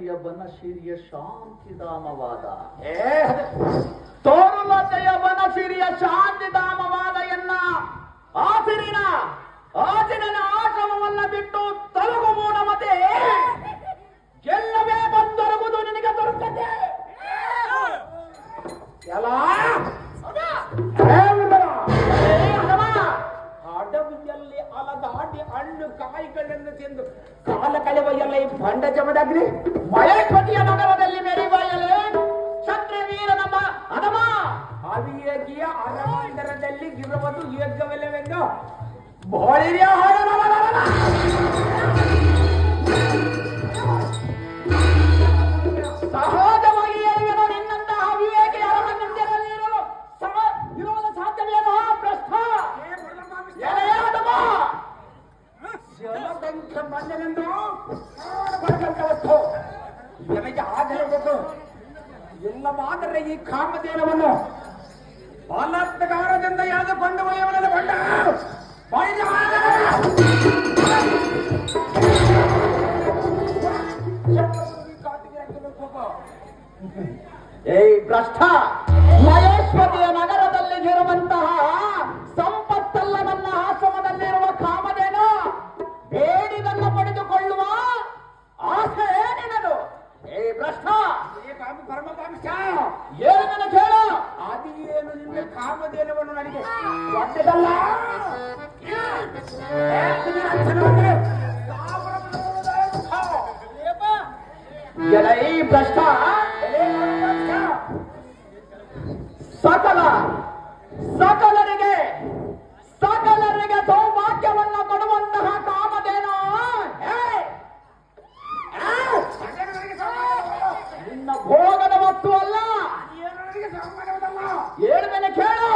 ತೋರುಲತೆಯ ಬನಶಿರಿಯ ಶಾಂತಿಧಾಮವಾದ ತೋರುಲತೆಯ ಬನಶಿರಿಯ ಶಾಂತಿಧಾಮವಾದ ಎನ್ನ ಆಸಿರಿನ ಆಶ್ರಮವನ್ನ ಬಿಟ್ಟು ತಲುಗು ಮೂಢಮತೆ ಎಲ್ಲವೇ ಬಂದೊರಗುವುದು ನಿನಗೆ ದೊರಕತೆ ಅಡವಿಯಲ್ಲಿ ಅಲದಾಡಿ ಹಣ್ಣು ಕಾಯಿಗಳನ್ನು ತಿಂದು ಕಾಲ ಕಳೆವ ಎಲ್ಲ ಈ ಬಂಡ ಜಮಡಗ್ರಿ ಮಯಪತಿಯ ನಗರದಲ್ಲಿ ಮೆರಿಬಯಲೆ ಕ್ಷತ್ರಿವೀರ ನಮ್ಮ ಅದಮ ಅವಿಯಗಿಯ ಅರಮಂದಿರದಲ್ಲಿ ಗಿರುವುದು ಯೋಗ್ಯವಿಲ್ಲವೆಂದು ಬೋಳಿರಿಯ ಸಹಜವಾಗಿ ಹೇಳಿದನು. ನಿನ್ನಂತಹ ಅವಿವೇಕಿ ಅರಮಂದಿರದಲ್ಲಿ ಇರುವುದು ಸಾಧ್ಯವೇನೋ ಪ್ರಶ್ನ ಬಂದನೆಂದು ಬರಕಂತವತ್ತು ನನಗೆ ಆಗಲೇಬೇಕು. ಎಲ್ಲ ಮಾದರೆ ಈ ಕಾಮಧೇನವನ್ನು ಬಲಾತ್ಕಾರದಿಂದ ಯಾವ್ದುಕೊಂಡು ಒಯ್ಯವನದ ಬಂಡ ಭ್ರಷ್ಟ ಮಹೇಶ್ವರಿಯ ನಗರದಲ್ಲಿ ಇರುವಂತಹ ಸಂಪತ್ತಲ್ಲ ನನ್ನ ಆಶ್ರಮದಲ್ಲಿರುವ ಕಾಮಧೇನು ಬೇಡಿದನ್ನ ಪಡೆದುಕೊಳ್ಳುವ ಆಸೆ ಏನಿನದು? ಭ್ರಷ್ಟ ಏನನ್ನು ಕೇಳು. ಅದು ಏನು ನಿನ್ನ ಕಾಮಧೇನವನ್ನು ನನಗೆ ಒಟ್ಟದಲ್ಲ. ಭ್ರಷ್ಟ ಸಕಲರಿಗೆ ಸೌಭಾಗ್ಯವನ್ನು ಕೊಡುವಂತಹ ಕಾಮಧೇನು ನಿನ್ನ ಭೋಗದ ವಸ್ತು ಅಲ್ಲ. ಹೇಳ್ಮೇಲೆ ಕೇಳು.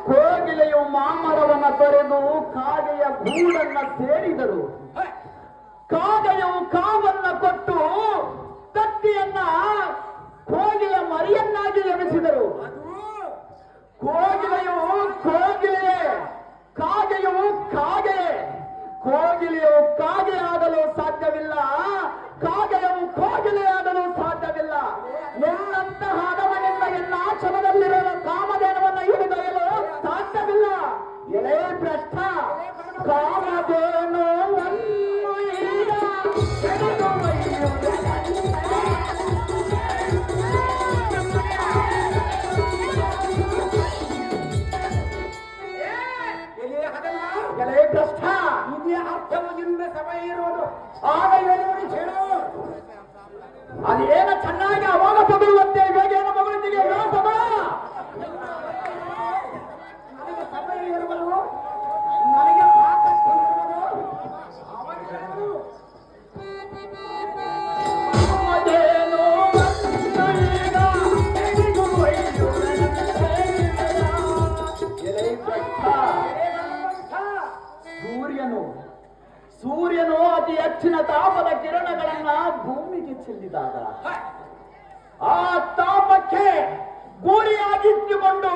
ಕೋಗಿಲೆಯು ಮಾಮರವನ್ನ ತೊರೆದು ಕಾಗೆಯ ಗೂಡನ್ನ ಸೇರಿದರು. ಕಾಗೆಯು ಕಾವನ್ನ ಕೊಟ್ಟು ತತ್ತಿಯನ್ನ ಕೋಗಿಲೆಯ ಮರಿಯನ್ನಾಗಿ ಎನಿಸಿದರು. ಕೋಗಿಲೆಯು ಕೋಗಿಲೆಯೇ, ಕಾಗೆಯು ಕಾಗೆಯೇ. ಕೋಗಿಲೆಯು ಕಾಗೆಯಾಗಲು ಸಾಧ್ಯವಿಲ್ಲ, ಕಾಗೆಯು ಕೋಗಿಲೆಯಾಗಲು ಸಾಧ್ಯವಿಲ್ಲ. ನಿನ್ನಂತಹ ಹದವನಿಂದ ಎಲ್ಲ ಆಶ್ರಮದಲ್ಲಿರುವ ಕಾಮಧೇನವನ್ನು ಹಿಡಿದೊಯ್ಯಲು ಸಾಧ್ಯವಿಲ್ಲ. ಎಳೆ ಭ್ರಷ್ಟ, ಕಾಮಧೇನು ಎಲೆ ಭ್ರಷ್ಟ, ಇದೇ ಅರ್ಥದಿಂದ ಸಮಯ ಇರುವುದು. ಆಗ ಏನು ಹೇಳು. ಅದೇನ ಚೆನ್ನಾಗಿ ಅವಾಗ ತಗೊಳ್ಳುವಂತೆ ಇವಾಗ ಏನು ಮಗುಳಿಗೆ ನನಗೆ ಸಮಯ ಇರುವುದು, ನನಗೆ ಆಕರ್ಷಣೆ ಸೂರ್ಯನು ಅತಿ ಹೆಚ್ಚಿನ ತಾಪದ ಕಿರಣಗಳನ್ನ ಭೂಮಿಗೆ ಚೆಲ್ಲಿದಾಗ ಆ ತಾಪಕ್ಕೆ ಗುರಿಯಾಗಿಟ್ಟುಕೊಂಡು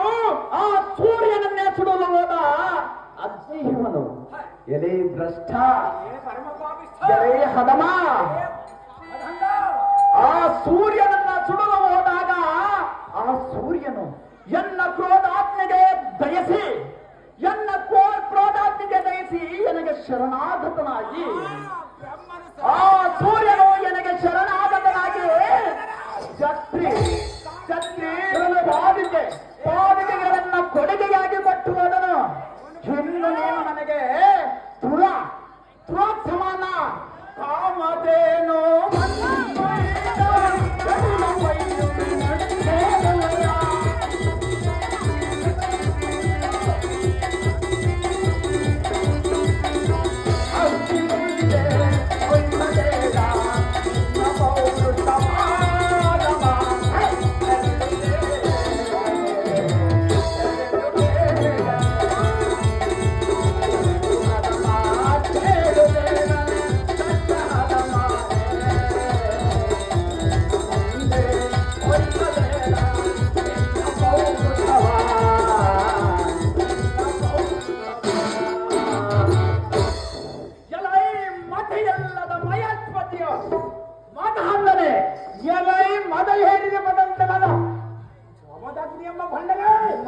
ಆ ಸೂರ್ಯನನ್ನೇ ಸುಡಲು ಹೋದ ಅಗ್ನಿ ಇವನು. ಎಲೆ ಭ್ರಷ್ಟ, ಎಲೆ ಹದಮ, ಆ ಸೂರ್ಯನನ್ನ ಸುಡಲು ಹೋದಾಗ ಆ ಸೂರ್ಯನು ಎನ್ನ ಕ್ರೋಧಾತ್ಮೆಗೆ ದಯಸಿ, ಎನ್ನ ಕ್ರೋಧಾತ್ಮೆಗೆ ದಯಸಿ ನನಗೆ ಶರಣಾಗತನಾಗಿ, ಆ ಸೂರ್ಯನು ನನಗೆ ಶರಣಾಗತನಾಗಿ ಛತ್ರಿ ಪಾದಿಗೆಗಳನ್ನ ಕೊಡುಗೆಯಾಗಿ ಕೊಟ್ಟು ಹೋದನು. ಇನ್ನು ನೀನು ನನಗೆ ಸಮಾನ ಕಾಮದೇನೋ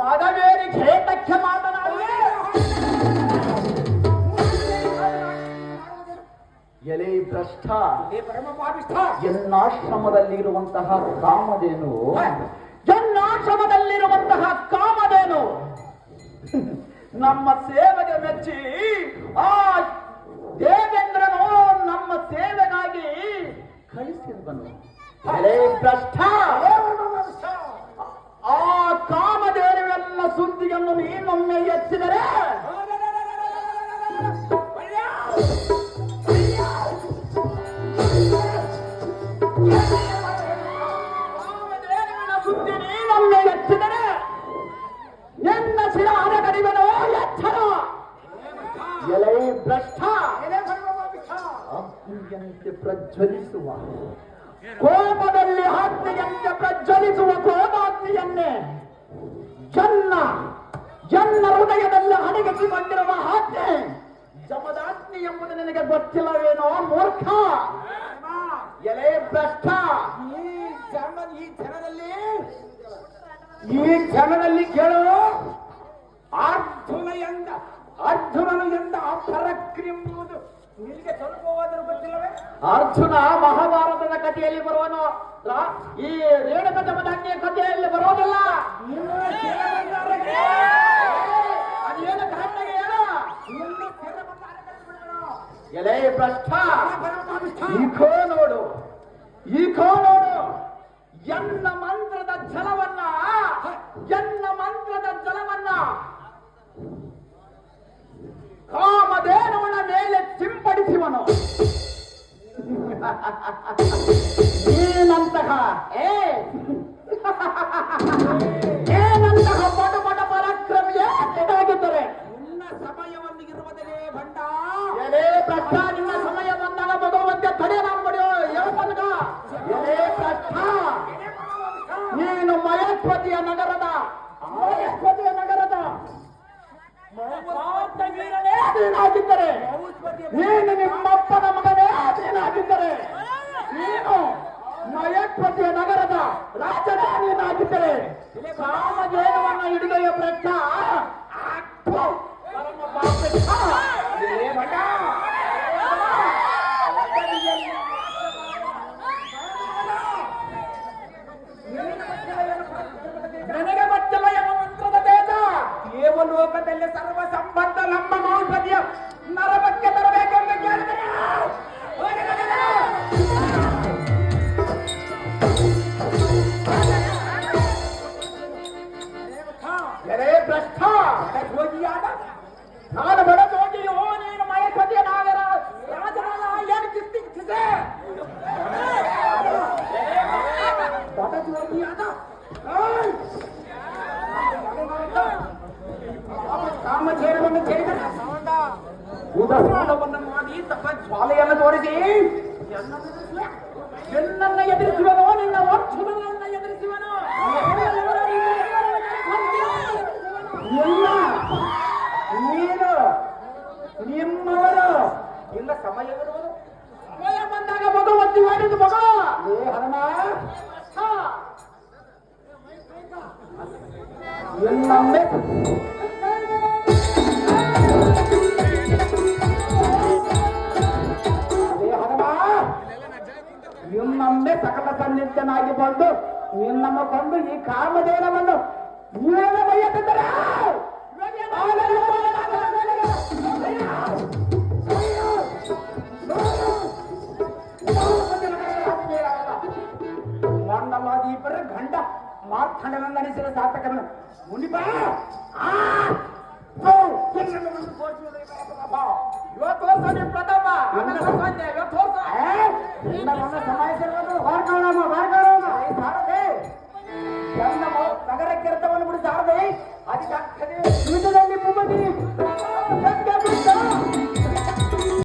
ಮದವೇರಿ ಘೇಟಕ್ಕೆ ಮಾತನಾಡಿ ಎಲೆ ಭ್ರಷ್ಟ, ಎನ್ನಾಶ್ರಮದಲ್ಲಿರುವಂತಹ ಕಾಮಧೇನು, ಎನ್ನಾಶ್ರಮದಲ್ಲಿರುವಂತಹ ಕಾಮಧೇನು ನಮ್ಮ ಸೇವೆಗೆ ಮೆಚ್ಚಿ ಆ ದೇವೇಂದ್ರನು ನಮ್ಮ ಸೇವೆಗಾಗಿ ಕಳಿಸಿರುವನು. ಎಲೆ ಭ್ರಷ್ಟ, ಆ ಕಾಮಧೇನುವೆಲ್ಲ ಸುದ್ದಿಯನ್ನು ನೀನೊಮ್ಮೆ ಎತ್ತಿದರೆ ಸುದ್ದಿ ನೀನೊಮ್ಮೆ ಎತ್ತಿದರೆ ಎನ್ನ ಶಿರಾದ ಕಡಿಮೆನೋ ಎಚ್ಚರ. ಎಲೆ ಭ್ರಷ್ಟ, ಅಗ್ನಿಯಂತೆ ಪ್ರಜ್ವಲಿಸುವ ಕೋಪದಲ್ಲಿ ಅಗ್ನಿಯಂತೆ ಪ್ರಜ್ವಲಿಸುವ ಕೋಪಾಗ್ನಿಯನ್ನೇ ಜನ್ನ ಹೃದಯದಲ್ಲಿ ಅಡಗಿಸಿಕೊಂಡಿರುವ ಆಜ್ಞೆ ಜಮದಾಗ್ನಿ ಎಂಬುದು ನಿನಗೆ ಗೊತ್ತಿಲ್ಲವೇನೋ ಮೂರ್ಖ. ಎಲೆ ಭ್ರಷ್ಟ, ಈ ಕ್ಷಣದಲ್ಲಿ ಕೇಳು, ಅರ್ಜುನನು ಎಂದ ಪರಕ್ರಿಯೆಂಬುದು ನಿನಗೆ ಸ್ವಲ್ಪವಾದರೂ ಗೊತ್ತಿಲ್ಲವೇ? ಅರ್ಜುನ ಮಹಾಭಾರತದ ಕಥೆಯಲ್ಲಿ ಬರುವನು, ಈ ರೇಣುಕ ಜಮದಗ್ನಿಯ ಕಥೆಯಲ್ಲಿ ಬರೋದಿಲ್ಲ. ಅದೇನು ಕರೆಕ್ಟಾಗಿ ಹೇಳ. ಎಲೆ ಭ್ರಷ್ಟ, ಈಕೋ ನೋಡು ಎನ್ನ ಮಂತ್ರದ ಜಲವನ್ನ ಕಾಮಧೇನುವಿನ ಮೇಲೆ ಸಿಂಪಡಿಸುವನು. ಏನಂತಹ ಪಟ ಪರಾಕ್ರಮಿಯೇ ಆಗಿದ್ದರೆ ನಿನ್ನ ಸಮಯವನ್ನು ಇರುವುದರೇ ಭಂಡ. ಎಲೆ ಭ್ರಷ್ಟ, ನಿನ್ನ ಸಮಯ ಬಂದಾಗ ಭಗವಂತ ತಡೆ ನಾವು ಪಡೆಯೋ ಹೇಳ್ತನಕ. ಎಲೆ ಭ್ರಷ್ಟ, ನೀನು ಮಹೇಶ್ವತಿಯ ನಗರದ ನೀನಾಗಿದ್ದರೆ, ನೀನು ನಿಮ್ಮಪ್ಪನ ಮಗನೇ ನೀನಾಗಿದ್ದರೆ, ನೀನು ಮಹೇಶ್ವತಿಯ ನಗರದ ರಾಜಧಾನಿಯನ್ನಾಗಿದ್ದರೆ ಕಾಮಧೇನುವನ್ನು ಹಿಡಿದೆಯ ಭ್ರಷ್ಟ. ನನಗೆ ಗೊತ್ತಿಲ್ಲ ಎಂಬ ಮಂತ್ರದ ತೇಜ ದೇವಲೋಕದಲ್ಲಿ ಸರ್ವ ಸಂಬಂಧ ನಮ್ಮ ಮೌಲ್ಪದಿಯ ನರಕಕ್ಕೆ ತರಬೇಕೆಂದು ಕೇಳಿದರೆ ಭ್ರಷ್ಟ, ನಾನು ಬಡ ಜೋಗಿಯೋ, ನೀನು ಮಹೇಶ್ವತಿಯ ನಾಗರ ರಾಜನಾಗ ಏನು ಚಿಂತಿಸಿದೆ? ಬಡ ಜೋಗಿಯಾದ ಕಾಮಧೇನುವನ್ನು ಸೇರಿದ ಉದಾಹರಣವನ್ನು ಮಾಡಿ ತಪ್ಪ ಜ್ವಾಲೆಯನ್ನು ತೋರಿಸಿ ಎನ್ನನ್ನು ಎದುರಿಸುವನೋ, ನಿನ್ನ ವಂಶವನ್ನು ಎದುರಿಸುವನೋ? ಇನ್ನೊಮ್ಮೆ ಇನ್ನೊಮ್ಮೆ ಸಕಲ ಸನ್ನಿಧ್ಯನಾಗಿ ಬಂದು ನಿನ್ನಮ್ಮ ಕೊಂದು ಈ ಕಾಮಧೇನವನ್ನು ನೀವೇನ ಬೈಯತ್ತಿದ್ದರೆ ಮಂಡಲಾದೀಪರ ಗಂಡ ಮಾರ್ತಾಂಡನನ್ನು ಅನಿಸಿದ ಸಾರ್ಥಕವನ್ನು ಮುನಿಪ ನಗರ ಕೆಲಸವನ್ನು ಬಿಡಿ ಸಾರದೆ ಅದಕ್ಕೆ ಪೀಠದಲ್ಲಿ ಮುಮ್ಮದಿ